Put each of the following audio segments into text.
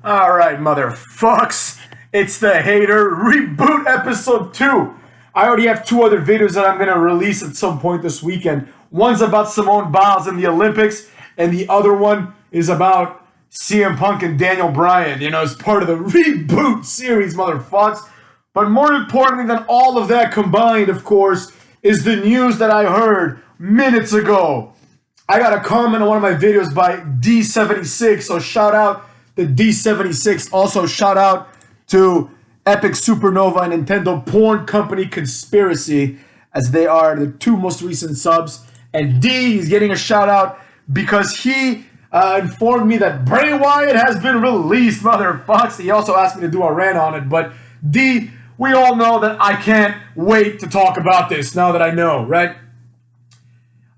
Alright, motherfucks. It's the Hater Reboot Episode 2. I already have two other videos that I'm going to release at some point this weekend. One's about Simone Biles in the Olympics, and the other one is about CM Punk and Daniel Bryan. As part of the Reboot series, motherfucks. But more importantly than all of that combined, of course, is the news that I heard minutes ago. I got a comment on one of my videos by D76, so shout out to D76. Also shout out to Epic Supernova and Nintendo Porn Company Conspiracy, as they are the two most recent subs. And D is getting a shout out because he informed me that Bray Wyatt has been released, motherfucks. He also asked me to do a rant on it, but D, we all know that I can't wait to talk about this now that I know, right?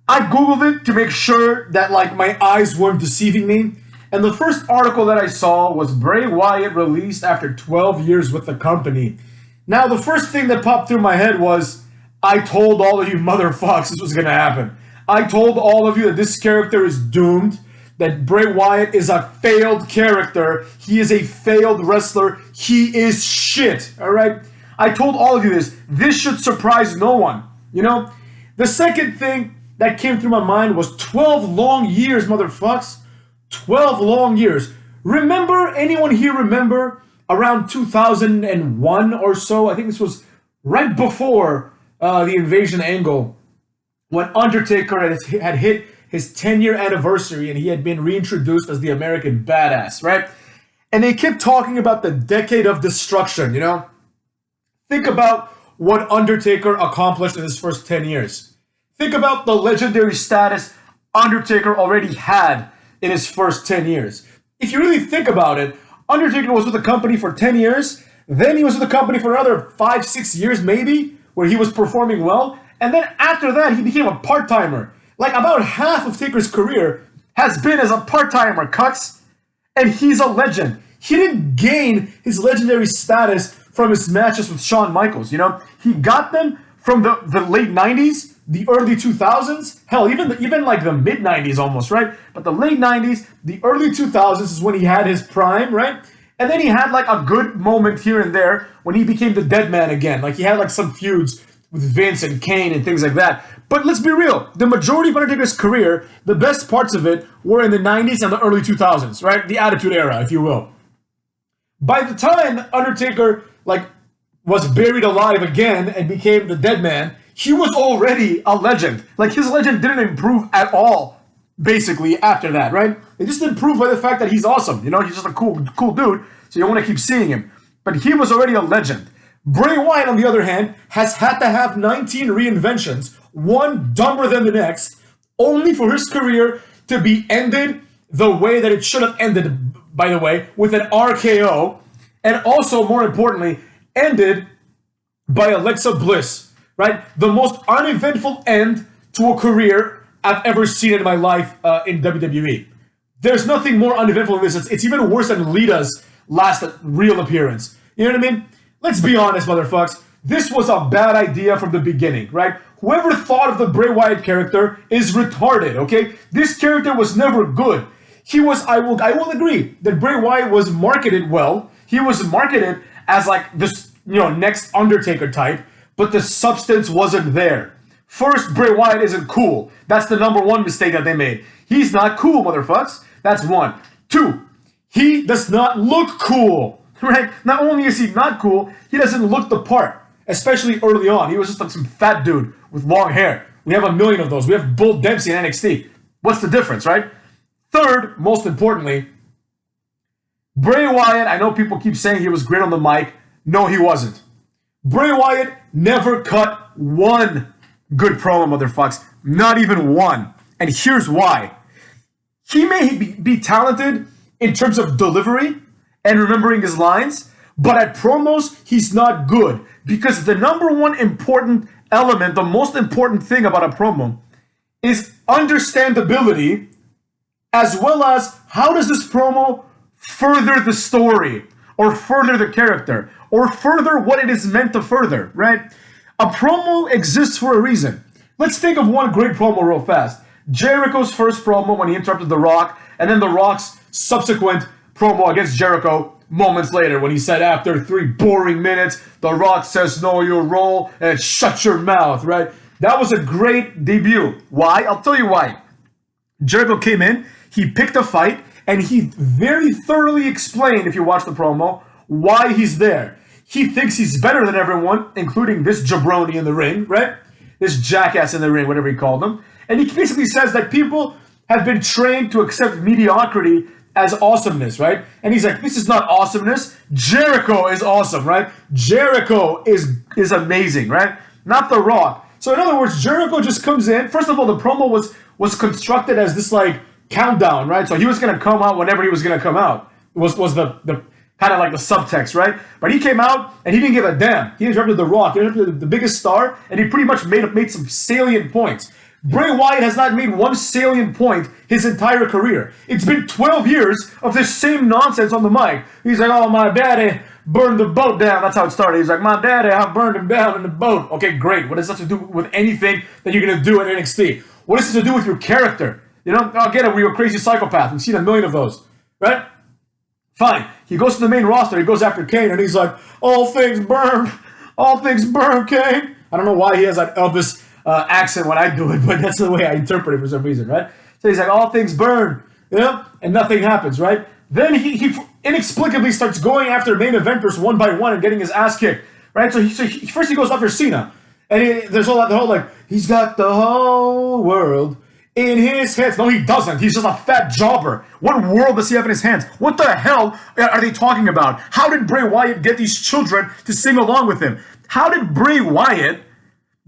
I Googled it to make sure that my eyes weren't deceiving me. And the first article that I saw was Bray Wyatt released after 12 years with the company. Now, the first thing that popped through my head was, I told all of you motherfuckers this was going to happen. I told all of you that this character is doomed, that Bray Wyatt is a failed character. He is a failed wrestler. He is shit, all right? I told all of you this. This should surprise no one, The second thing that came through my mind was 12 long years, motherfucks. 12 long years. Anyone here remember around 2001 or so? I think this was right before the invasion angle, when Undertaker had hit his 10-year anniversary and he had been reintroduced as the American Badass, right? And they kept talking about the decade of destruction, Think about what Undertaker accomplished in his first 10 years. Think about the legendary status Undertaker already had in his first 10 years. If you really think about it, Undertaker was with the company for 10 years, then he was with the company for another 5-6 years maybe, where he was performing well, and then after that he became a part-timer. About half of Taker's career has been as a part-timer, cuts, and he's a legend. He didn't gain his legendary status from his matches with Shawn Michaels, He got them from the late 90s, the early 2000s, hell, even the mid 90s almost, right? But the late 90s, the early 2000s is when he had his prime, right? And then he had a good moment here and there when he became the dead man again. He had some feuds with Vince and Kane and things like that. But let's be real, the majority of Undertaker's career, the best parts of it were in the 90s and the early 2000s, right? The Attitude Era, if you will. By the time Undertaker was buried alive again and became the dead man, he was already a legend. His legend didn't improve at all, basically, after that, right? It just improved by the fact that he's awesome. He's just a cool dude, so you want to keep seeing him. But he was already a legend. Bray Wyatt, on the other hand, has had to have 19 reinventions, one dumber than the next, only for his career to be ended the way that it should have ended, by the way, with an RKO, and also, more importantly, ended by Alexa Bliss. Right? The most uneventful end to a career I've ever seen in my life in WWE. There's nothing more uneventful than this. It's even worse than Lita's last real appearance. You know what I mean? Let's be honest, motherfucks. This was a bad idea from the beginning, right? Whoever thought of the Bray Wyatt character is retarded, okay? This character was never good. I will agree that Bray Wyatt was marketed well. He was marketed as this, next Undertaker type. But the substance wasn't there. First, Bray Wyatt isn't cool. That's the number one mistake that they made. He's not cool, motherfuckers. That's one. Two, he does not look cool, right? Not only is he not cool, he doesn't look the part, especially early on. He was just some fat dude with long hair. We have a million of those. We have Bull Dempsey in NXT. What's the difference, right? Third, most importantly, Bray Wyatt, I know people keep saying he was great on the mic. No, he wasn't. Bray Wyatt never cut one good promo, motherfucks. Not even one. And here's why. He may be talented in terms of delivery and remembering his lines, but at promos, he's not good. Because the number one important element, the most important thing about a promo, is understandability, as well as how does this promo further the story, or further the character, or further what it is meant to further, right? A promo exists for a reason. Let's think of one great promo real fast. Jericho's first promo when he interrupted The Rock, and then The Rock's subsequent promo against Jericho moments later when he said after 3 boring minutes, The Rock says know your role and shut your mouth, right? That was a great debut. Why? I'll tell you why. Jericho came in, he picked a fight, and he very thoroughly explained, if you watch the promo, why he's there. He thinks he's better than everyone, including this jabroni in the ring, right? This jackass in the ring, whatever he called him. And he basically says that people have been trained to accept mediocrity as awesomeness, right? And he's like, this is not awesomeness. Jericho is awesome, right? Jericho is amazing, right? Not The Rock. So in other words, Jericho just comes in. First of all, the promo was constructed as this like countdown, right? So he was going to come out whenever he was going to come out. Was the kind of like the subtext, right? But he came out and he didn't give a damn. He interrupted The Rock. He interrupted the biggest star, and he pretty much made some salient points. Bray Wyatt has not made one salient point his entire career. It's been 12 years of this same nonsense on the mic. He's like, oh, my daddy burned the boat down. That's how it started. He's like, my daddy, I burned him down in the boat. Okay, great. What does that have to do with anything that you're going to do in NXT? What does this have to do with your character? You know, I get it. We're a crazy psychopath. We've seen a million of those, right? Fine. He goes to the main roster. He goes after Kane, and he's like, all things burn. All things burn, Kane. I don't know why he has that Elvis accent when I do it, but that's the way I interpret it for some reason, right? So he's like, all things burn, you know, and nothing happens, right? Then he inexplicably starts going after main eventers one by one and getting his ass kicked, right? So first he goes after Cena, and there's all that, the whole like, he's got the whole world in his hands. No, he doesn't. He's just a fat jobber. What world does he have in his hands? What the hell are they talking about? How did Bray Wyatt get these children to sing along with him? How did Bray Wyatt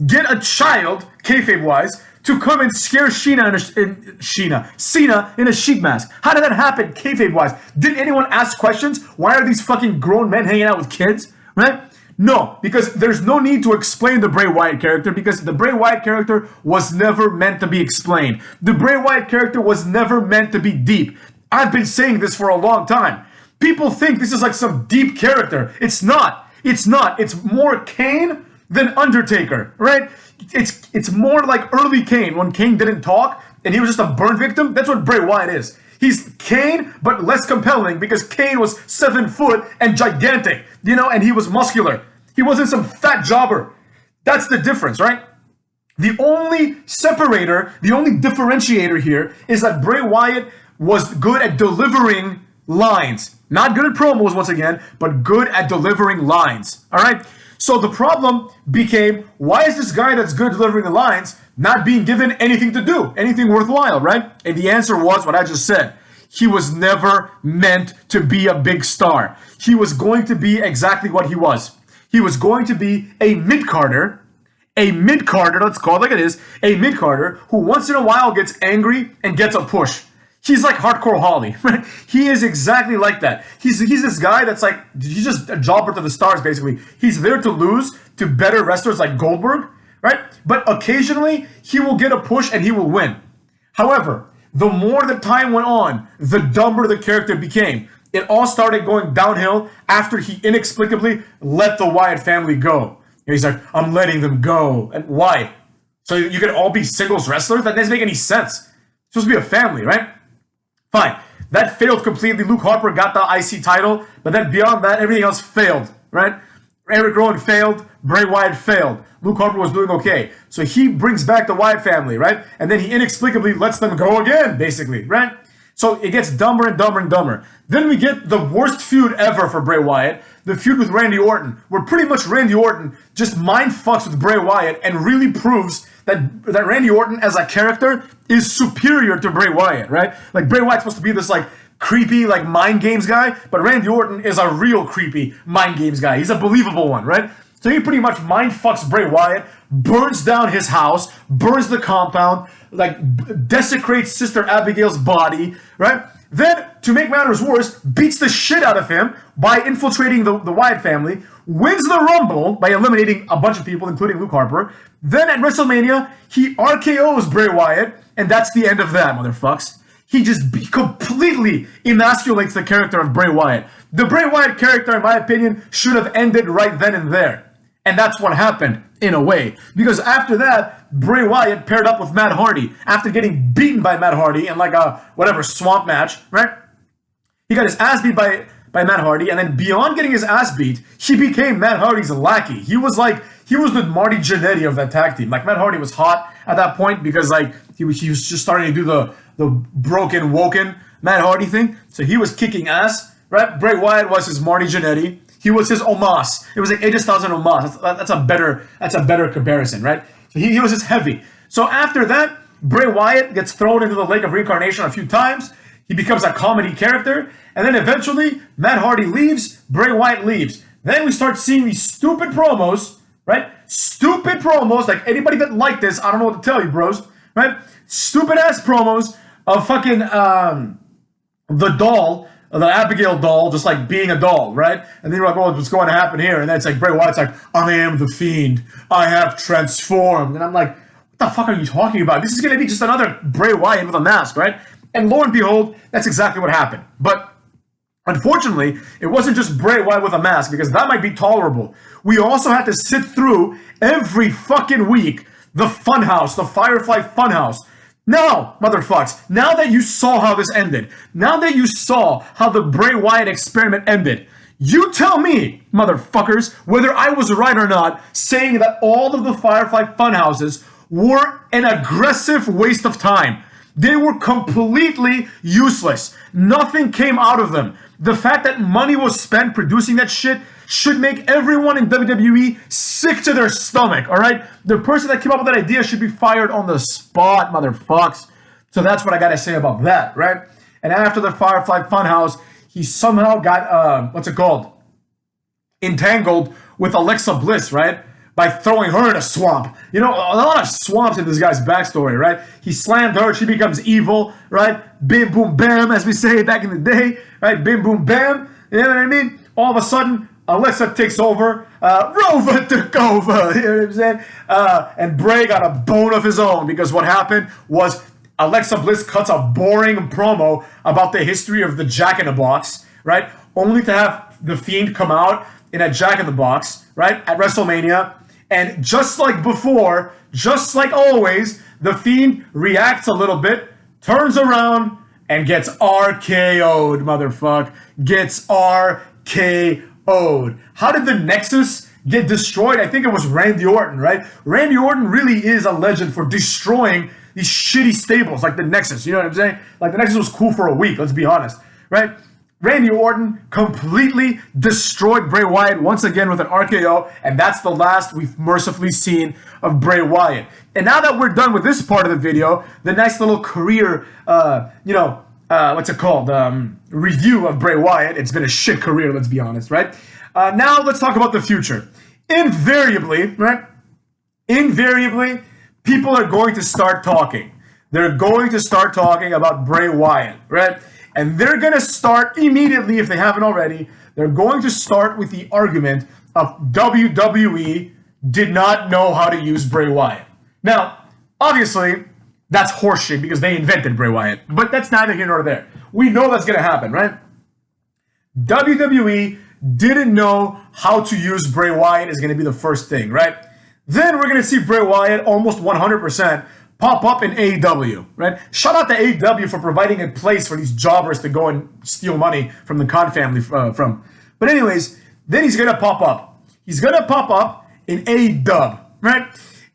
get a child, kayfabe-wise, to come and scare Cena in a sheep mask? How did that happen, kayfabe-wise? Did anyone ask questions? Why are these fucking grown men hanging out with kids, right? No, because there's no need to explain the Bray Wyatt character, because the Bray Wyatt character was never meant to be explained. The Bray Wyatt character was never meant to be deep. I've been saying this for a long time. People think this is like some deep character. It's not. It's not. It's more Kane than Undertaker, right? It's more like early Kane, when Kane didn't talk and he was just a burn victim. That's what Bray Wyatt is. He's Kane, but less compelling, because Kane was 7 foot and gigantic, you know, and he was muscular. He wasn't some fat jobber. That's the difference, right? The only separator, the only differentiator here is that Bray Wyatt was good at delivering lines. Not good at promos, once again, but good at delivering lines, all right? So the problem became, why is this guy that's good at delivering the lines not being given anything to do, anything worthwhile, right? And the answer was what I just said. He was never meant to be a big star. He was going to be exactly what he was. He was going to be a mid-carder, let's call it like it is, a mid-carder who once in a while gets angry and gets a push. He's like Hardcore Holly, right? He is exactly like that. He's this guy that's like, he's just a jobber to the stars, basically. He's there to lose to better wrestlers like Goldberg, right? But occasionally, he will get a push and he will win. However, the more the time went on, the dumber the character became. It all started going downhill after he inexplicably let the Wyatt family go. And he's like, I'm letting them go. And why? So you can all be singles wrestlers? That doesn't make any sense. It's supposed to be a family, right? Fine. That failed completely. Luke Harper got the IC title, but then beyond that, everything else failed, right? Eric Rowan failed. Bray Wyatt failed. Luke Harper was doing okay. So he brings back the Wyatt family, right? And then he inexplicably lets them go again, basically, right? So it gets dumber and dumber and dumber. Then we get the worst feud ever for Bray Wyatt, the feud with Randy Orton, where pretty much Randy Orton just mind fucks with Bray Wyatt and really proves that Randy Orton as a character is superior to Bray Wyatt, right? Like, Bray Wyatt's supposed to be this like creepy like mind games guy, but Randy Orton is a real creepy mind games guy. He's a believable one, right? So he pretty much mind fucks Bray Wyatt, burns down his house, burns the compound, like desecrates Sister Abigail's body, right? Then, to make matters worse, beats the shit out of him by infiltrating the Wyatt family, wins the Rumble by eliminating a bunch of people, including Luke Harper. Then at WrestleMania, he RKO's Bray Wyatt, and that's the end of that, motherfucks. He just completely emasculates the character of Bray Wyatt. The Bray Wyatt character, in my opinion, should have ended right then and there. And that's what happened, in a way. Because after that, Bray Wyatt paired up with Matt Hardy after getting beaten by Matt Hardy in like a, whatever, swamp match, right? He got his ass beat by Matt Hardy, and then beyond getting his ass beat, he became Matt Hardy's lackey. He was the Marty Jannetty of that tag team. Like, Matt Hardy was hot at that point because like he was just starting to do the broken woken Matt Hardy thing. So he was kicking ass, right? Bray Wyatt was his Marty Jannetty. He was his Omos. It was like AJ Styles and Omos. That's a better comparison, right? So he was his heavy. So after that, Bray Wyatt gets thrown into the lake of reincarnation a few times. He becomes a comedy character. And then eventually, Matt Hardy leaves, Bray Wyatt leaves. Then we start seeing these stupid promos, right? Stupid promos. Like, anybody that liked this, I don't know what to tell you, bros, right? Stupid ass promos of fucking the doll, the Abigail doll, just like being a doll, right? And then you're like, oh, what's going to happen here? And then it's like Bray Wyatt's like, I am the Fiend. I have transformed. And I'm like, what the fuck are you talking about? This is going to be just another Bray Wyatt with a mask, right? And lo and behold, that's exactly what happened. But unfortunately, it wasn't just Bray Wyatt with a mask, because that might be tolerable. We also had to sit through every fucking week the Fun House, the Firefly Fun House. Now, motherfucks, now that you saw how this ended, now that you saw how the Bray Wyatt experiment ended, you tell me, motherfuckers, whether I was right or not, saying that all of the Firefly Fun Houses were an aggressive waste of time. They were completely useless. Nothing came out of them. The fact that money was spent producing that shit should make everyone in WWE sick to their stomach, all right? The person that came up with that idea should be fired on the spot, motherfucks. So that's what I got to say about that, right? And after the Firefly Funhouse, he somehow got, entangled with Alexa Bliss, right? By throwing her in a swamp. You know, a lot of swamps in this guy's backstory, right? He slammed her, she becomes evil, right? Bim, boom, bam, as we say back in the day, right? Bim, boom, bam. You know what I mean? All of a sudden, Alexa takes over. Rover took over. You know what I'm saying? And Bray got a bone of his own, because what happened was Alexa Bliss cuts a boring promo about the history of the Jack in the Box, right? Only to have The Fiend come out in a Jack in the Box, right? At WrestleMania. And just like before, just like always, The Fiend reacts a little bit, turns around, and gets RKO'd, motherfucker. Gets RKO'd. How did the Nexus get destroyed? I think it was Randy Orton, right? Randy Orton really is a legend for destroying these shitty stables like the Nexus. You know what I'm saying? Like, the Nexus was cool for a week, let's be honest, right? Randy Orton completely destroyed Bray Wyatt once again with an RKO, and that's the last we've mercifully seen of Bray Wyatt. And now that we're done with this part of the video, the nice little career, review of Bray Wyatt. It's been a shit career, let's be honest, right? Now let's talk about the future. Invariably, people are going to start talking. They're going to start talking about Bray Wyatt, right? And they're going to start immediately, if they haven't already, they're going to start with the argument of WWE did not know how to use Bray Wyatt. Now, obviously, that's horseshit because they invented Bray Wyatt. But that's neither here nor there. We know that's going to happen, right? WWE didn't know how to use Bray Wyatt is going to be the first thing, right? Then we're going to see Bray Wyatt almost 100% pop up in AEW, right? Shout out to AEW for providing a place for these jobbers to go and steal money from the Khan family from. But anyways, then he's going to pop up. He's going to pop up in AEW, right?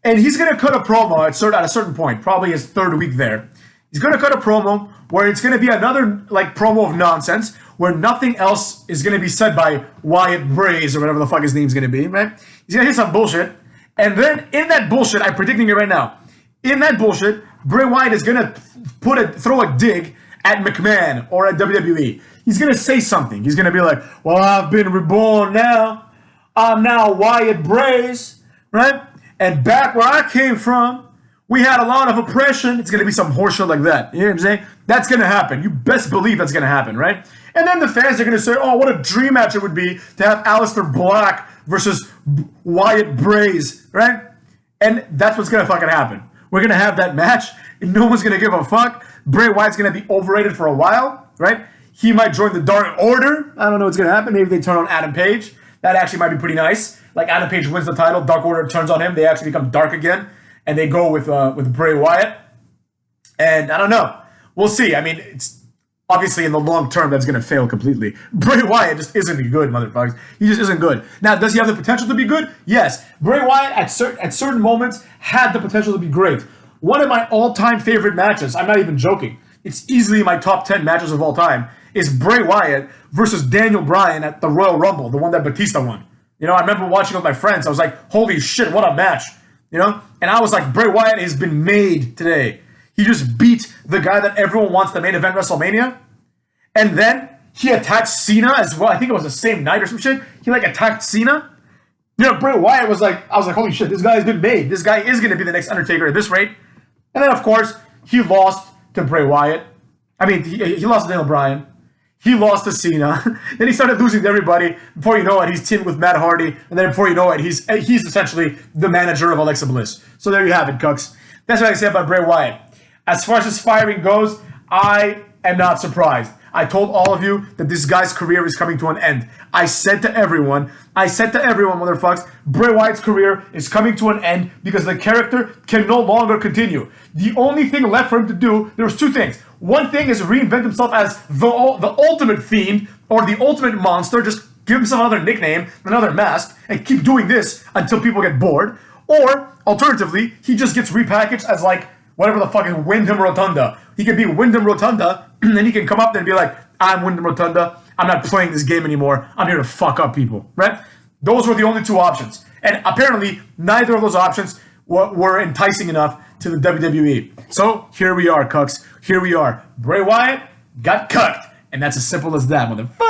And he's going to cut a promo at a certain point, probably his third week there. He's going to cut a promo where it's going to be another like promo of nonsense where nothing else is going to be said by Wyatt Braze or whatever the fuck his name's going to be, right? He's going to hit some bullshit. And then in that bullshit, I'm predicting it right now, in that bullshit, Bray Wyatt is going to throw a dig at McMahon or at WWE. He's going to say something. He's going to be like, well, I've been reborn now. I'm now Wyatt Braze, right? And back where I came from, we had a lot of oppression. It's going to be some horseshit like that. You know what I'm saying? That's going to happen. You best believe that's going to happen, right? And then the fans are going to say, oh, what a dream match it would be to have Aleister Black versus Wyatt Braze, right? And that's what's going to fucking happen. We're going to have that match, and no one's going to give a fuck. Bray Wyatt's going to be overrated for a while, right? He might join the Dark Order. I don't know what's going to happen. Maybe they turn on Adam Page. That actually might be pretty nice. Like, Adam Page wins the title, Dark Order turns on him, they actually become dark again, and they go with Bray Wyatt. And I don't know. We'll see. I mean, it's Obviously, in the long term, that's going to fail completely. Bray Wyatt just isn't good, motherfuckers. He just isn't good. Now, does he have the potential to be good? Yes. Bray Wyatt, at certain moments, had the potential to be great. One of my all-time favorite matches, I'm not even joking, it's easily my top 10 matches of all time, is Bray Wyatt versus Daniel Bryan at the Royal Rumble, the one that Batista won. You know, I remember watching with my friends. I was like, holy shit, what a match. You know? And I was like, Bray Wyatt has been made today. He just beat the guy that everyone wants to main event WrestleMania. And then he attacked Cena as well. I think it was the same night or some shit. He like attacked Cena. You know, Bray Wyatt was like, I was like, holy shit, this guy has been made. This guy is going to be the next Undertaker at this rate. And then, of course, he lost to Bray Wyatt. I mean, he lost to Daniel Bryan. He lost to Cena. Then he started losing to everybody. Before you know it, he's teaming with Matt Hardy. And then before you know it, he's essentially the manager of Alexa Bliss. So there you have it, Cucks. That's what I say about Bray Wyatt. As far as his firing goes, I am not surprised. I told all of you that this guy's career is coming to an end. I said to everyone, motherfuckers, Bray Wyatt's career is coming to an end because the character can no longer continue. The only thing left for him to do, there was two things. One thing is reinvent himself as the ultimate fiend or the ultimate monster, just give himself another nickname, another mask, and keep doing this until people get bored. Or, alternatively, he just gets repackaged as like, whatever the fuck is Wyndham Rotunda. He can be Wyndham Rotunda, and then he can come up there and be like, I'm Wyndham Rotunda. I'm not playing this game anymore. I'm here to fuck up people, right? Those were the only two options. And apparently, neither of those options were enticing enough to the WWE. So, here we are, Cucks. Here we are. Bray Wyatt got cucked. And that's as simple as that, motherfucker.